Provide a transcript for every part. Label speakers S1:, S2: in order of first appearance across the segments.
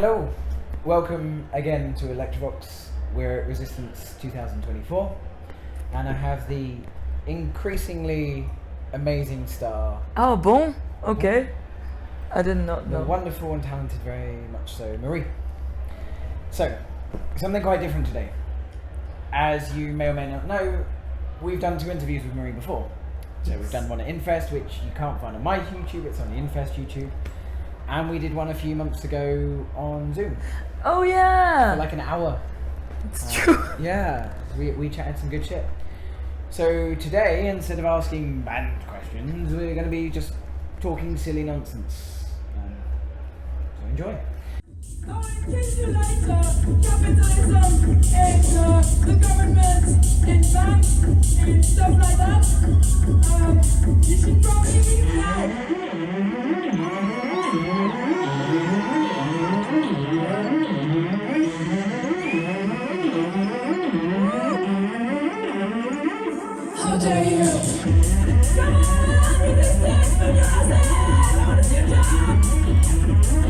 S1: Hello, welcome again to Elektro Vox. We're at Resistanz 2024, and I have the increasingly amazing star.
S2: Oh, bon? Okay. I did not
S1: The
S2: know.
S1: wonderful and talented, very much so, Marie. So, something quite different today. As you may or may not know, we've done 2 interviews with Marie before. So we've done one at Infest, which you can't find on my YouTube, it's on the Infest YouTube. And we did one a few months ago on Zoom.
S2: Oh, yeah.
S1: For like an hour.
S2: It's true.
S1: Yeah, we chatted some good shit. So today, instead of asking band questions, we're going to be just talking silly nonsense. So enjoy.
S3: Capitalism and the government and banks and stuff like that. You should probably leave now. How dare you? Come on, resistance from your ass! I want to see your job!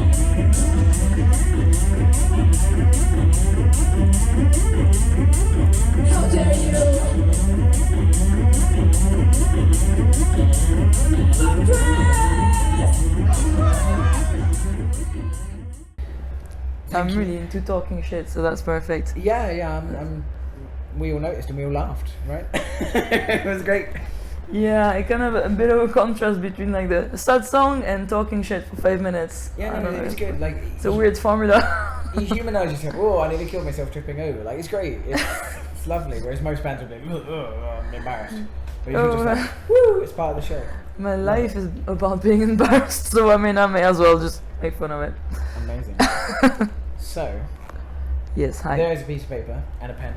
S3: How dare you?
S2: I'm really into talking shit, so that's perfect.
S1: Yeah, we all noticed and we all laughed, right? It was great.
S2: Yeah, it kind of a bit of a contrast between like the sad song and talking shit for 5 minutes.
S1: Yeah,
S2: I
S1: no,
S2: don't know.
S1: it was good. Like,
S2: It's a weird formula.
S1: you humanise yourself. Oh, I nearly killed myself tripping over. Like, it's great. It's lovely. Whereas most bands would be like, I'm embarrassed. But you're just like, woo, it's part of the show.
S2: My life is about being embarrassed, so I mean, I may as well just make fun of it.
S1: Amazing. So,
S2: Yes, hi.
S1: there's a piece of paper and a pen.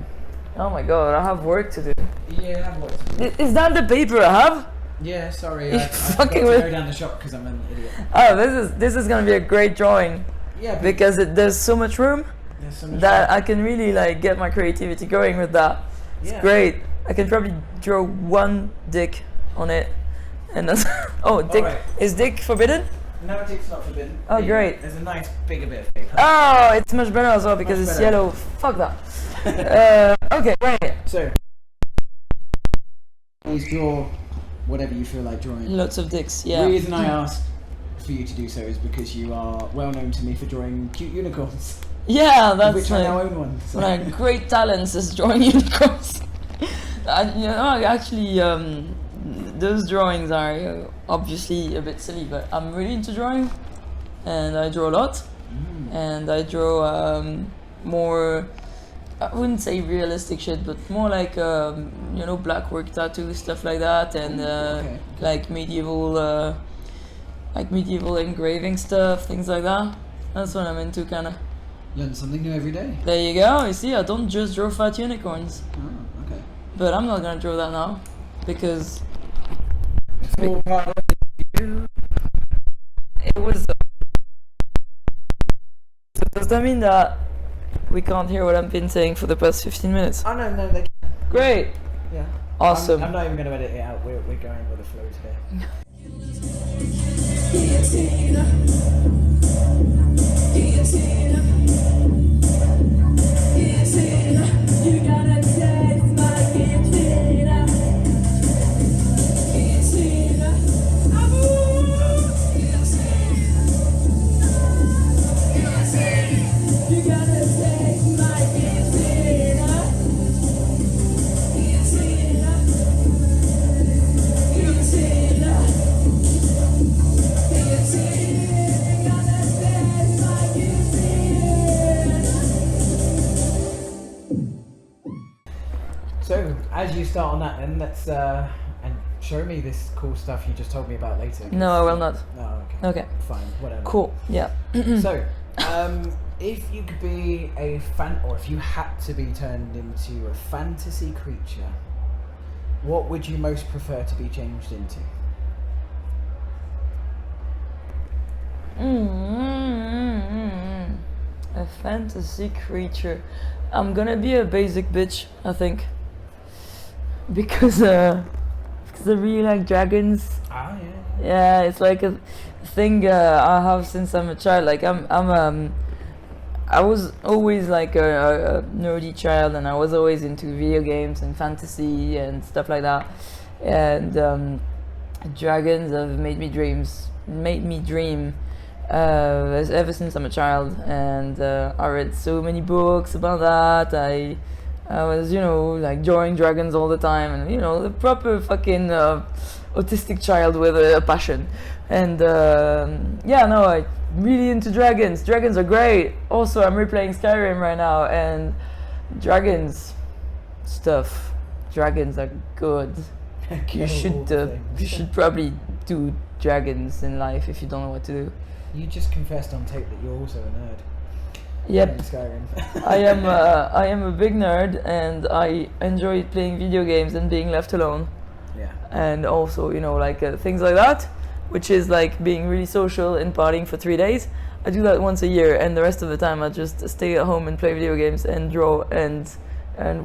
S2: Oh my god, I have work to do.
S1: Yeah, I've lots to do.
S2: Is that the paper I have?
S1: Yeah, sorry.
S2: You
S1: I
S2: fucking
S1: forgot to
S2: with-
S1: go down the shop because I'm an idiot.
S2: Oh, this is gonna be a great drawing
S1: Yeah, but
S2: because there's so much room
S1: there's so much
S2: that I can really like get my creativity going with that. It's
S1: Yeah.
S2: great. I can probably draw one dick on it, and that's oh, dick
S1: Alright.
S2: is dick forbidden?
S1: No, it's not forbidden.
S2: Oh,
S1: Yeah,
S2: great.
S1: There's a nice bigger bit of paper.
S2: Oh, it's much better as well because
S1: Much
S2: it's
S1: better.
S2: yellow. Fuck that. Okay, right.
S1: So, please draw whatever you feel like drawing.
S2: Lots of dicks.
S1: The
S2: Yeah.
S1: reason I asked for you to do so is because you are well known to me for drawing cute unicorns,
S2: Yeah,
S1: of
S2: that's
S1: which I now
S2: my,
S1: own one. So.
S2: one of my great talents is drawing unicorns. Actually, those drawings are obviously a bit silly, but I'm really into drawing, and I draw a lot, and I draw more. I wouldn't say realistic shit, but more like black work tattoos, stuff like that, and
S1: okay.
S2: like medieval engraving stuff, things like that. That's what I'm into, kind of.
S1: Learn something new every day.
S2: There you go. You see, I don't just draw fat unicorns,
S1: Oh, okay.
S2: but I'm not gonna draw that now because
S1: It's all part of
S2: it was. So does that mean that we can't hear what I've been saying for the past 15 minutes?
S1: Oh no, they can.
S2: Great.
S1: Yeah.
S2: Awesome.
S1: I'm not even going to edit it out. We're going with the flow today.
S3: Guillotine. Guillotine. Guillotine. You gotta taste my guillotine. Guillotine. Amour. Guillotine. Guillotine. You gotta taste my guillotine. Guillotine. Guillotine.
S1: So, as you start on that, then let's and show me this cool stuff you just told me about later. 'cause-
S2: No, I will not.
S1: Oh, okay.
S2: Okay.
S1: Fine. Whatever.
S2: Cool. Yeah.
S1: So, if you could be or if you had to be turned into a fantasy creature, what would you most prefer to be changed into?
S2: A fantasy creature. I'm gonna be a basic bitch, I think. Because I really like dragons.
S1: Ah, yeah.
S2: Yeah, it's like a thing I have since I'm a child. Like I'm I was always like a nerdy child, and I was always into video games and fantasy and stuff like that. And dragons have made me dream ever since I'm a child. And I read so many books about that. I was, like drawing dragons all the time, and the proper fucking autistic child with a passion. And I'm really into dragons. Dragons are great. Also, I'm replaying Skyrim right now, and dragons are good. You should probably do dragons in life if you don't know what to do.
S1: You just confessed on tape that you're also a nerd.
S2: Yep.
S1: In Skyrim.
S2: I am a big nerd, and I enjoy playing video games and being left alone.
S1: Yeah.
S2: And also, things like that, which is like being really social and partying for 3 days. I do that once a year, and the rest of the time I just stay at home and play video games and draw and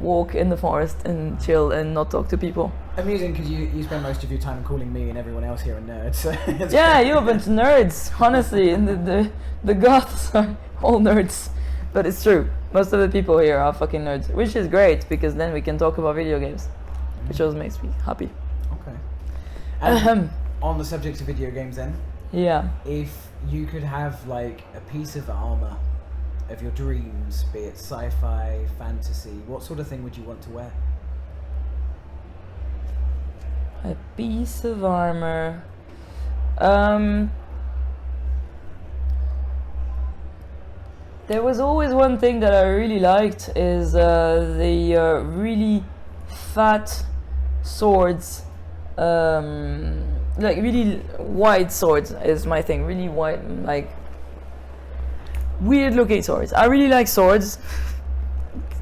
S2: walk in the forest and chill and not talk to people.
S1: Amusing, because you spend most of your time calling me and everyone else here a nerd. So
S2: yeah, you're a bunch of nerds, honestly, and the goths are all nerds. But it's true, most of the people here are fucking nerds, which is great, because then we can talk about video games, which always makes me happy.
S1: Okay. And on the subject of video games then,
S2: yeah.
S1: if you could have like a piece of armor of your dreams, be it sci-fi, fantasy, what sort of thing would you want to wear?
S2: A piece of armor. There was always one thing that I really liked, is the really fat swords. Like really wide swords is my thing. Really wide, like weird looking swords. I really like swords.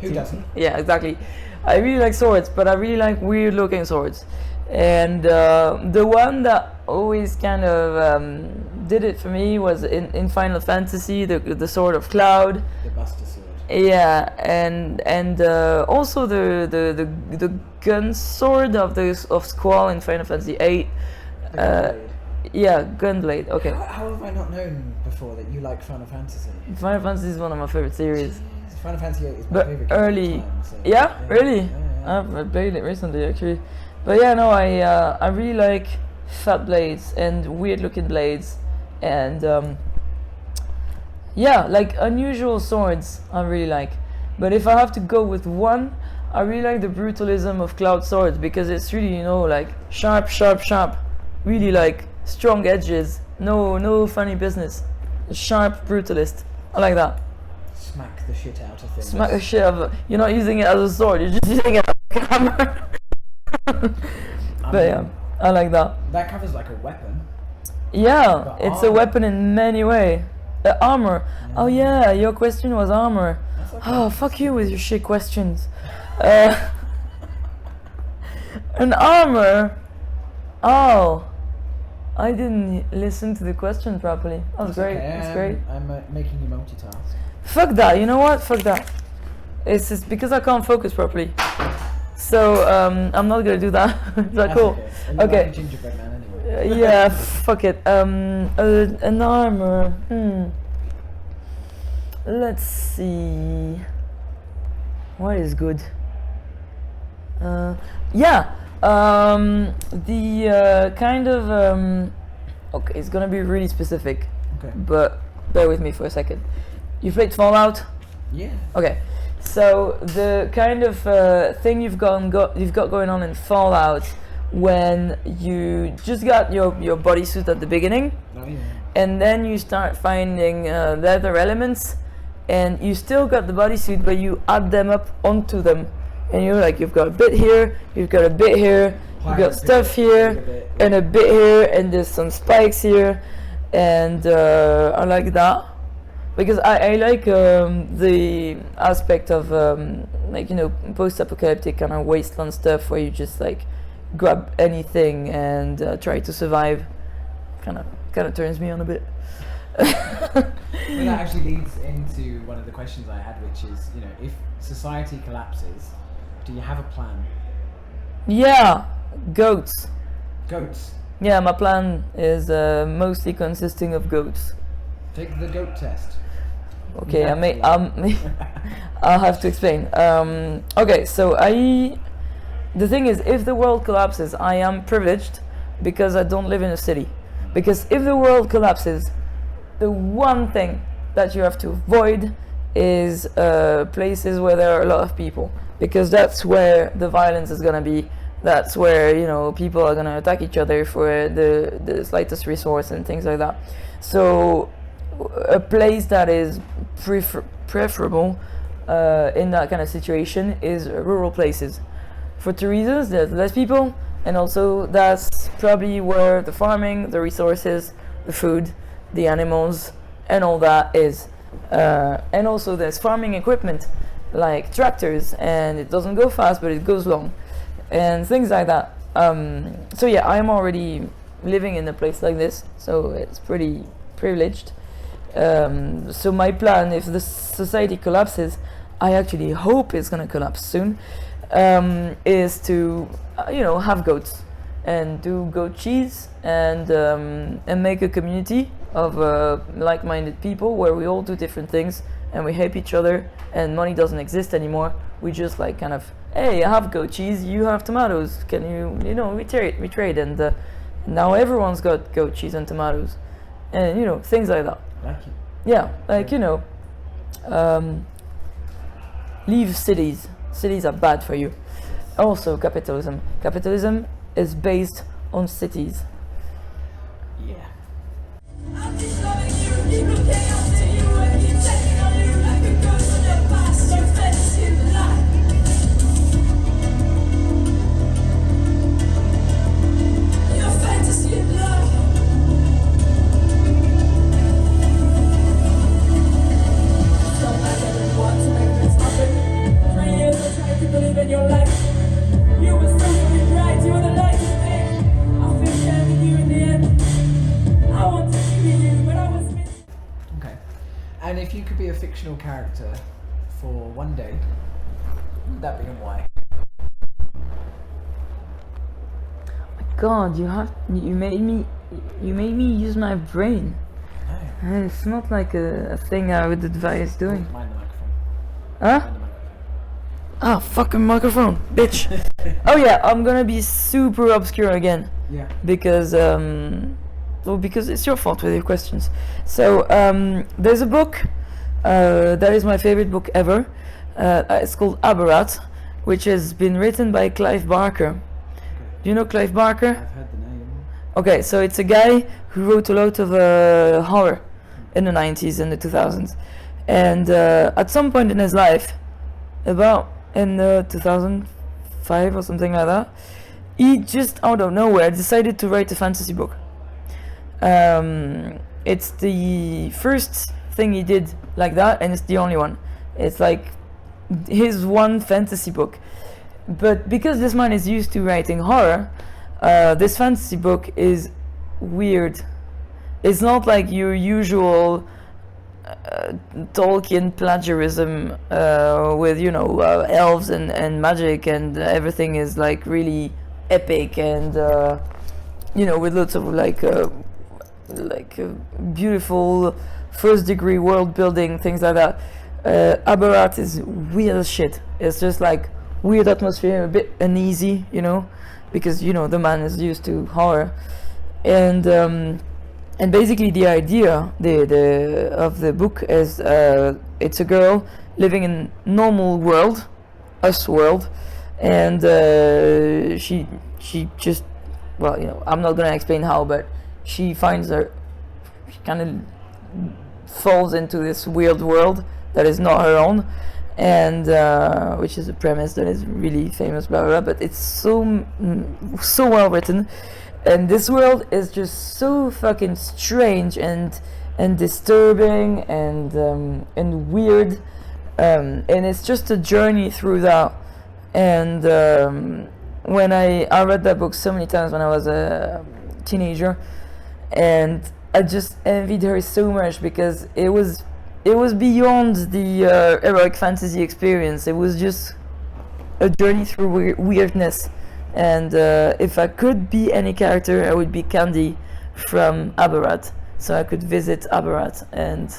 S1: Who doesn't?
S2: Yeah, exactly. I really like swords, but I really like weird looking swords. And the one that always kind of did it for me was in Final Fantasy, the Sword of Cloud.
S1: The Buster Sword.
S2: Yeah, and also the gun sword of Squall in Final Fantasy VIII. Yeah, Gunblade. Okay.
S1: How have I not known before that you like Final Fantasy?
S2: Final Fantasy is one of my favorite series.
S1: Jeez, Final Fantasy VIII is my
S2: But
S1: favorite game
S2: early,
S1: of all time, so
S2: yeah, really.
S1: Yeah.
S2: I've played it recently actually, but yeah, no, I really like fat blades and weird looking blades, and yeah, like unusual swords I really like. But if I have to go with one, I really like the brutalism of Cloud swords, because it's really, like sharp, really like strong edges, no funny business, sharp brutalist. I like that.
S1: Smack the shit out of things.
S2: Smack the shit out of it. You're not using it as a sword, you're just using it as a hammer. But yeah, I like that.
S1: That covers like a weapon.
S2: Yeah,
S1: But
S2: it's a
S1: armor.
S2: weapon in many ways. Armor.
S1: Yeah.
S2: Oh yeah, your question was armor.
S1: That's okay.
S2: Oh, fuck you with your shit questions. An armor. Oh, I didn't listen to the question properly. That was great.
S1: Okay,
S2: That's great.
S1: I'm making you multitask.
S2: Fuck that. You know what? Fuck that. It's just because I can't focus properly. So I'm not gonna do that. Is that
S1: That's
S2: cool?
S1: Okay. And you're
S2: Okay.
S1: like a gingerbread man anyway.
S2: Yeah. Fuck it. An armor. Let's see. What is good? Yeah. The kind of okay, it's gonna be really specific,
S1: Okay.
S2: but bear with me for a second. You played Fallout?
S1: Yeah.
S2: Okay. So the kind of thing you've got going on in Fallout, when you just got your bodysuit at the beginning,
S1: Oh yeah.
S2: and then you start finding leather elements, and you still got the bodysuit, but you add them up onto them, and you're like, you've got a bit here, you've got a bit here, you've got stuff here, and a bit here, and there's some spikes here, and I like that, because I like the aspect of like, post-apocalyptic kind of wasteland stuff, where you just like grab anything and try to survive. Kind of turns me on a bit.
S1: Well, that actually leads into one of the questions I had, which is, if society collapses, do you have a plan?
S2: Yeah, goats.
S1: Goats.
S2: Yeah, my plan is mostly consisting of goats.
S1: Take the goat test.
S2: Okay, I'll have to explain. Okay, so the thing is, if the world collapses, I am privileged because I don't live in a city. Because if the world collapses, the one thing that you have to avoid is places where there are a lot of people, because that's where the violence is gonna be. That's where, you know, people are gonna attack each other for the slightest resource and things like that. So a place that is preferable in that kind of situation is rural places. For two reasons: there's less people, and also that's probably where the farming, the resources, the food, the animals, and all that is. And also there's farming equipment like tractors, and it doesn't go fast but it goes long, and things like that. So yeah, I'm already living in a place like this, so it's pretty privileged. So my plan, if the society collapses, I actually hope it's gonna collapse soon, is to have goats and do goat cheese and make a community of like-minded people where we all do different things and we help each other, and money doesn't exist anymore. We just like kind of, hey, I have goat cheese, you have tomatoes, can we trade, and now everyone's got goat cheese and tomatoes, and things like that.
S1: Like it.
S2: Yeah, like leave cities. Cities are bad for you. Also, capitalism. Capitalism is based on cities.
S1: Yeah.
S3: I'm just loving you, people chaos to you, I keep checking on you like a ghost in the past, your fantasy life. Your fantasy life. So I didn't want to make this happen. 3 years I tried to believe in your life. You were so fucking bright, you were the lightest thing. I feel sad with you in the end. I wanted to be you, but I was missing.
S1: Okay. And if you could be a fictional character for one day, what would that be and why?
S2: God, you made me use my brain.
S1: No.
S2: It's not like a thing I would advise doing.
S1: Mind the microphone.
S2: Huh?
S1: Mind the microphone.
S2: Ah, fucking microphone, bitch. Oh yeah, I'm gonna be super obscure again.
S1: Yeah.
S2: Because because it's your fault with your questions. So there's a book that is my favorite book ever. It's called Aberrat, which has been written by Clive Barker. Do you know Clive Barker?
S1: I've heard the name.
S2: Okay, so it's a guy who wrote a lot of horror in the 90s and the 2000s, and at some point in his life, about in 2005 or something like that, he just out of nowhere decided to write a fantasy book. It's the first thing he did like that, and it's the only one. It's like his one fantasy book. But because this man is used to writing horror, this fantasy book is weird. It's not like your usual Tolkien plagiarism with elves and magic, and everything is like really epic and with lots of beautiful first degree world building, things like that. Aberrat is weird as shit. It's just like weird atmosphere, a bit uneasy, because the man is used to horror, and basically the idea of the book is it's a girl living in normal world, us world, and she just, I'm not gonna explain how, but she kind of falls into this weird world that is not her own, and which is a premise that is really famous, blah blah blah, but it's so well written, and this world is just so fucking strange and disturbing and weird, and it's just a journey through that. And when I read that book so many times when I was a teenager, and I just envied her so much because it was beyond the heroic fantasy experience. It was just a journey through weirdness. And if I could be any character, I would be Candy from Aberrat. So I could visit Aberrat and,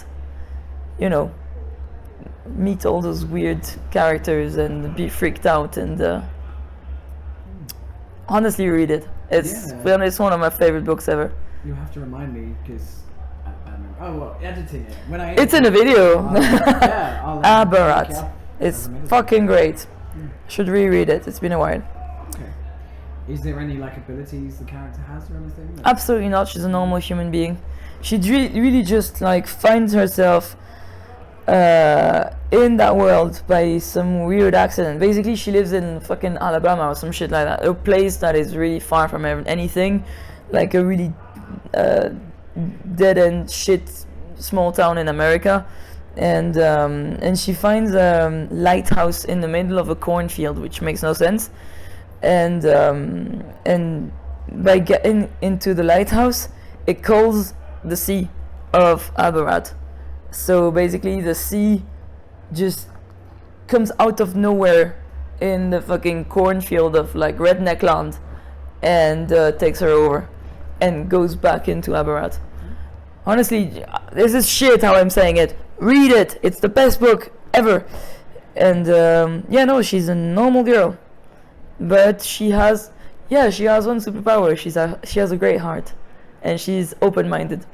S2: meet all those weird characters and be freaked out and honestly read it. It's one of my favorite books ever.
S1: You have to remind me because editing it. When I
S2: It's in a video.
S1: I'll
S2: Aberrat. It's fucking great. Should reread it. It's been a while.
S1: Okay. Is there any like abilities the character has or anything?
S2: Absolutely not. She's a normal human being. She really just like finds herself in that world by some weird accident. Basically, she lives in fucking Alabama or some shit like that. A place that is really far from anything, like a really dead end shit small town in America. And she finds a lighthouse in the middle of a cornfield, which makes no sense. And by getting into the lighthouse, it calls the sea of Aberrat. So basically, the sea just comes out of nowhere in the fucking cornfield of like redneck land, and takes her over, and goes back into Aberrat. Honestly, this is shit how I'm saying it. Read it. It's the best book ever. And she's a normal girl, but she has one superpower. She has a great heart, and she's open-minded.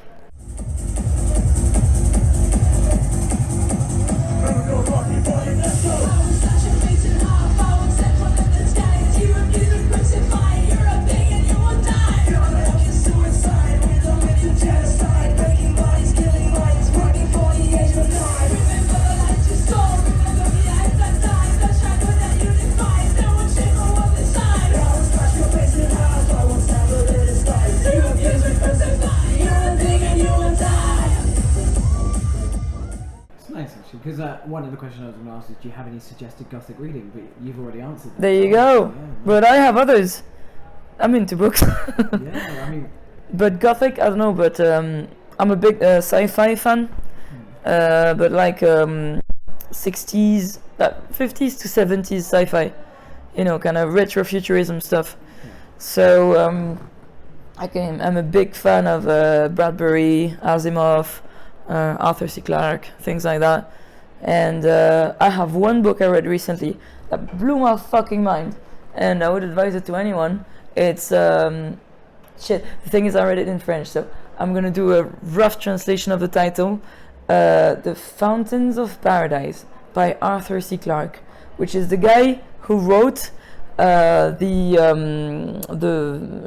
S1: Because one of the questions I was going to ask is, do you have any suggested Gothic reading? But you've already answered that.
S2: There you go. Yeah. But I have others. I'm into books.
S1: Yeah, I mean.
S2: But Gothic, I don't know. But I'm a big sci-fi fan. But like 60s, 50s to 70s sci-fi. You know, kind of retrofuturism stuff. Yeah. So I'm a big fan of Bradbury, Asimov, Arthur C. Clarke, things like that. And I have one book I read recently that blew my fucking mind, and I would advise it to anyone. It's shit. The thing is, I read it in French, so I'm gonna do a rough translation of the title. The Fountains of Paradise by Arthur C. Clarke, which is the guy who wrote the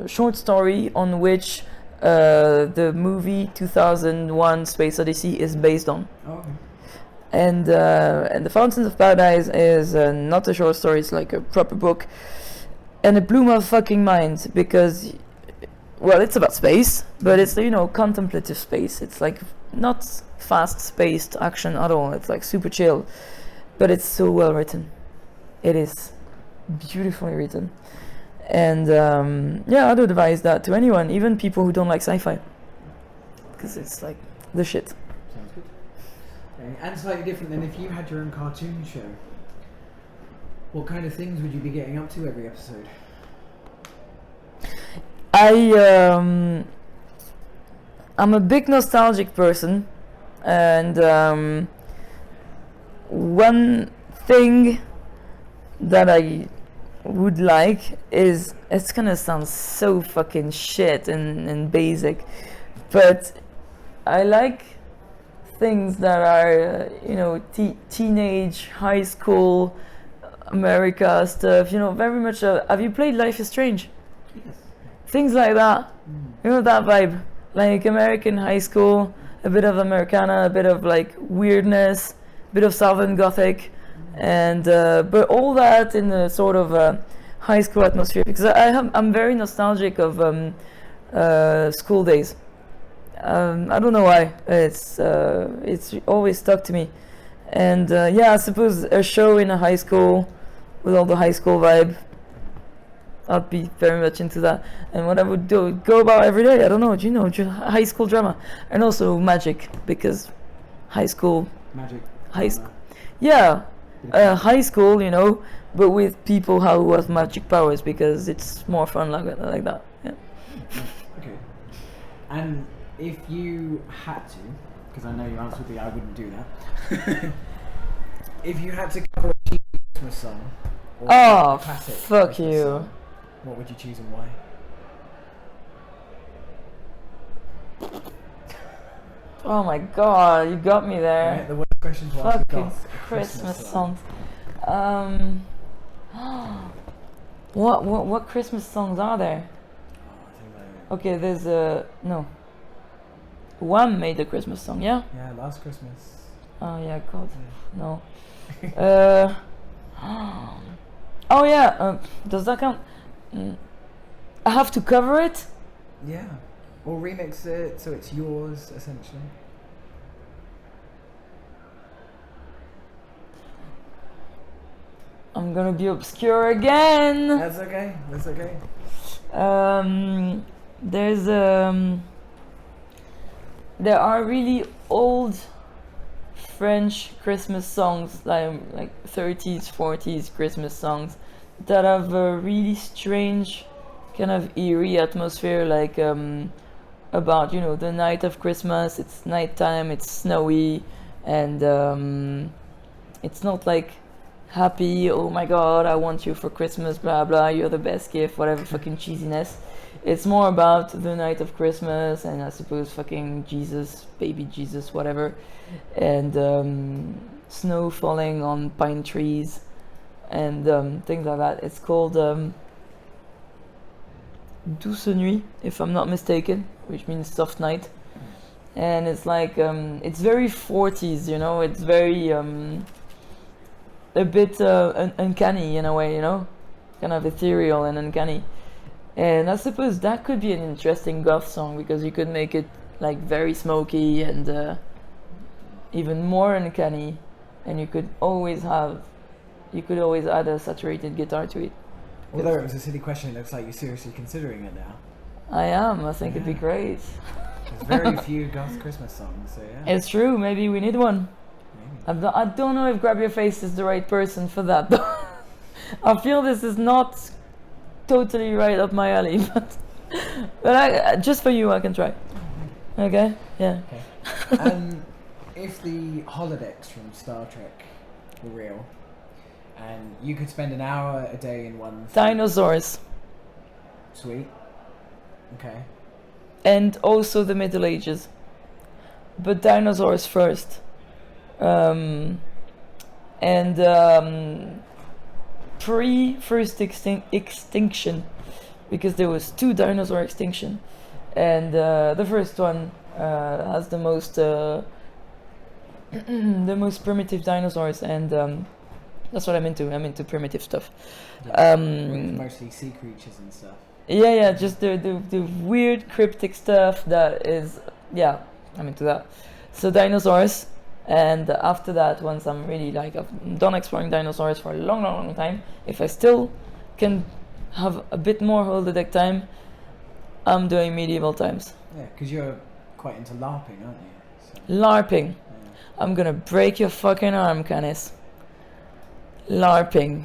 S2: short story on which the movie 2001 Space Odyssey is based on.
S1: Oh, okay.
S2: And The Fountains of Paradise is not a short story, it's like a proper book. And it blew my fucking mind because, well, it's about space, but it's, you know, contemplative space. It's like not fast-paced action at all. It's like super chill, but it's so well written. It is beautifully written. And I'd advise that to anyone, even people who don't like sci-fi, because it's like the shit.
S1: Sounds good. Okay. And slightly different than if you had your own cartoon show. What kind of things would you be getting up to every episode?
S2: I'm a big nostalgic person, and one thing that I would like is, it's gonna sound so fucking shit and basic, but I like things that are teenage, high school, America stuff, very much have you played Life is Strange?
S1: Yes.
S2: Things like that, that vibe, like American high school, a bit of Americana, a bit of like weirdness, a bit of Southern Gothic, and but all that in a sort of high school atmosphere, because I'm very nostalgic of school days. I don't know why, it's always stuck to me, and I suppose a show in a high school with all the high school vibe, I'd be very much into that. And what I would go about every day, I don't know, high school drama, and also magic, because high school high school, but with people who have magic powers, because it's more fun like that. Yeah.
S1: Okay. And if you had to, because I know your answer would be I wouldn't do that. If you had to cover a cheesy Christmas song, or
S2: Oh,
S1: a classic
S2: fuck
S1: Christmas
S2: you.
S1: song, what would you choose and why?
S2: Oh my god, you got me there.
S1: Right, the worst question to ask a
S2: Fucking
S1: goth, a
S2: Christmas
S1: song.
S2: songs. What Christmas songs are there?
S1: Oh, I think that-
S2: Okay, there's no. One made a Christmas song, yeah?
S1: Yeah, Last Christmas.
S2: Oh yeah, God, no. Oh yeah, does that count? I have to cover it?
S1: Yeah. Or remix it so it's yours, essentially.
S2: I'm gonna be obscure again.
S1: That's okay. That's okay.
S2: There's there are really old French Christmas songs, like 30s, 40s Christmas songs that have a really strange kind of eerie atmosphere, like about, you know, the night of Christmas. It's nighttime, it's snowy, and it's not like happy, oh my god, I want you for Christmas, blah blah, you're the best gift, whatever fucking cheesiness. It's more about the night of Christmas, and I suppose fucking Jesus, baby Jesus, whatever, and snow falling on pine trees, and things like that. It's called Douce Nuit, if I'm not mistaken, which means soft night. And it's like, it's very 40s, you know, it's very, a bit uncanny in a way, you know, kind of ethereal and uncanny. And I suppose that could be an interesting goth song, because you could make it like very smoky and even more uncanny, and you could always add a saturated guitar to it.
S1: Although it was a silly question, it looks like you're seriously considering it now.
S2: I am. I think it'd be
S1: Yeah.
S2: great.
S1: There's very few goth Christmas songs, so yeah.
S2: It's true. Maybe we need one.
S1: Maybe.
S2: I don't know if Grab Your Face is the right person for that, though. I feel this is not totally right up my alley, but just for you, I can try. Okay? Yeah.
S1: Okay. If the holodecks from Star Trek were real, and you could spend an hour a day in one...
S2: Dinosaurs.
S1: Sweet. Okay.
S2: And also the Middle Ages. But dinosaurs first. Pre-first extinction, because there was 2 dinosaur extinction, and the first one has the most the most primitive dinosaurs, and that's what I'm into. I'm into primitive stuff.
S1: Yeah. With mostly sea creatures and stuff.
S2: Yeah, just the weird cryptic stuff that is, yeah, I'm into that. So dinosaurs, and after that, once I'm really like, I've done exploring dinosaurs for a long time, if I still can have a bit more holodeck time, I'm doing medieval times.
S1: Yeah, because you're quite into LARPing, aren't you? So,
S2: LARPing.
S1: yeah.
S2: I'm gonna break your fucking arm, Canis. LARPing.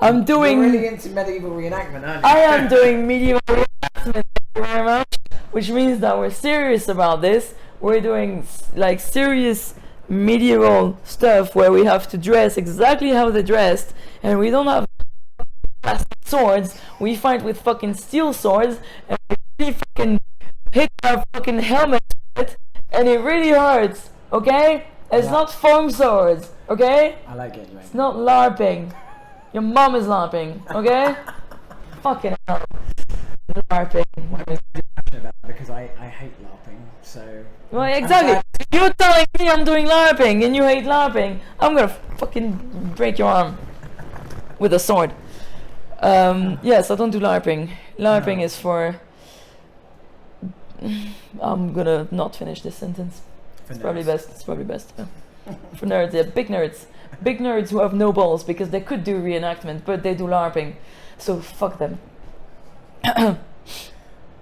S2: I'm doing...
S1: You're really into medieval reenactment, aren't you?
S2: I am doing medieval reenactment, thank you very much, which means that we're serious about this. We're doing like serious medieval stuff where we have to dress exactly how they dressed, and we don't have swords. We fight with fucking steel swords, and we really fucking hit our fucking helmet with it, and it really hurts. Okay? It's
S1: Yeah.
S2: not foam swords. Okay?
S1: I like getting you
S2: It's
S1: angry.
S2: not LARPing. Your mom is LARPing, okay? Fucking hell. LARPing.
S1: I'm passionate about it because I hate LARPing, so...
S2: Well,
S1: I'm
S2: exactly.
S1: glad-
S2: You're telling me I'm doing LARPing and you hate LARPing. I'm gonna fucking break your arm with a sword. Yes, I don't do LARPing. LARPing is for... I'm gonna not finish this sentence.
S1: for
S2: It's probably
S1: nerds.
S2: best. It's probably best. Yeah. For nerds, yeah, big nerds. Big nerds who have no balls because they could do reenactment, but they do LARPing. So fuck them.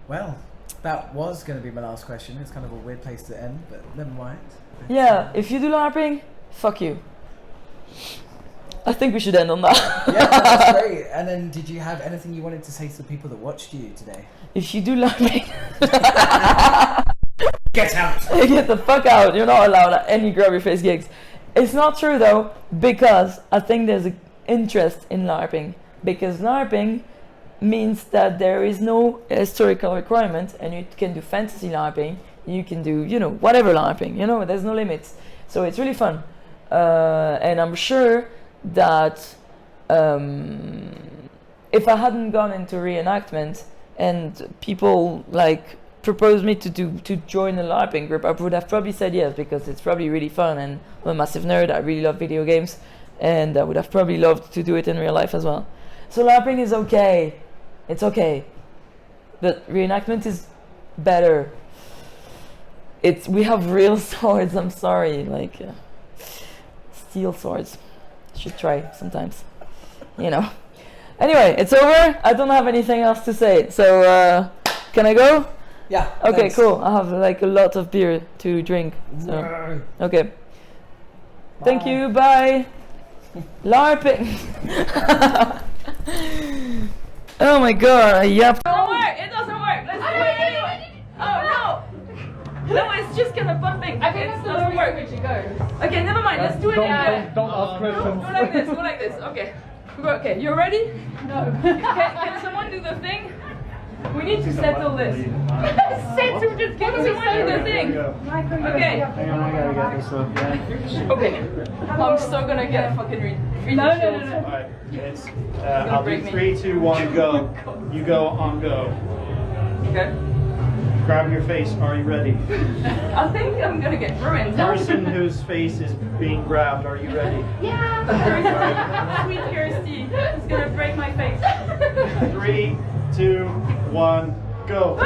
S1: Well, that was going to be my last question. It's kind of a weird place to end, but never mind.
S2: Yeah, if you do LARPing, fuck you. I think we should end on that.
S1: Yeah, that's great. And then, did you have anything you wanted to say to the people that watched you today?
S2: If you do LARPing,
S1: Get out!
S2: get the fuck out. You're not allowed at any Grab Your Face gigs. It's not true though, because I think there's an interest in LARPing. Because LARPing means that there is no historical requirement, and you can do fantasy LARPing, you can do, you know, whatever LARPing, you know, there's no limits. So it's really fun. And I'm sure that if I hadn't gone into reenactment and people like proposed me to join a LARPing group, I would have probably said yes, because it's probably really fun, and I'm a massive nerd, I really love video games, and I would have probably loved to do it in real life as well. So LARPing is okay, it's okay, but reenactment is better. We have real swords, I'm sorry, like steel swords. Should try sometimes, you know. Anyway, it's over, I don't have anything else to say, so can I go?
S1: Yeah.
S2: Okay,
S1: thanks.
S2: cool. I have like a lot of beer to drink. So. Okay. Thank you. Bye. LARPing. Oh my god. Yep. It doesn't work. It doesn't work. Let's do it anyway. Oh no. No, it's just kind of bumping. I think it doesn't work. Okay, never mind. Let's do it anyway.
S4: Don't ask questions.
S2: Go like this. Go like this. Okay. Okay. You ready? No. Can someone do the thing? We need to settle this. Settle just give us one the thing. Okay.
S4: Hang on, I gotta get this one. Yeah.
S2: Okay. I'm still gonna get fucking read
S4: No. Alright, it's I'll do 3, 2, 1, go. You go on go.
S2: Okay.
S4: Grab your face. Are you ready?
S2: I think I'm gonna get ruined.
S4: Person whose face is being grabbed. Are you ready?
S2: Yeah. Sweet Kirsty is gonna break my face.
S4: 3, 2, 1, go.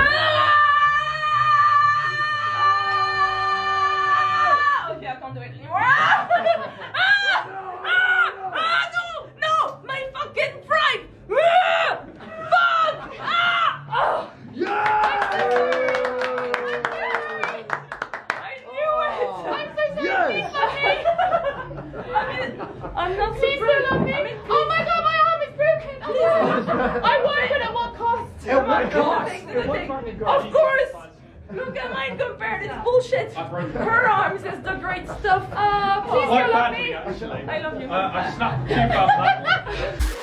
S2: Okay, I can't do it anymore. No, my fucking pride. Fuck! I knew it. I'm so sorry. I'm not
S3: Please don't love me. Oh my god, my arm is broken. Oh, I won, but at what cost?
S4: Oh my God.
S2: Of course! Look at mine compared, it's bullshit! Her arms is the great stuff!
S3: Please don't love me.
S4: Actually,
S2: I love you.
S4: I snapped 2 pounds.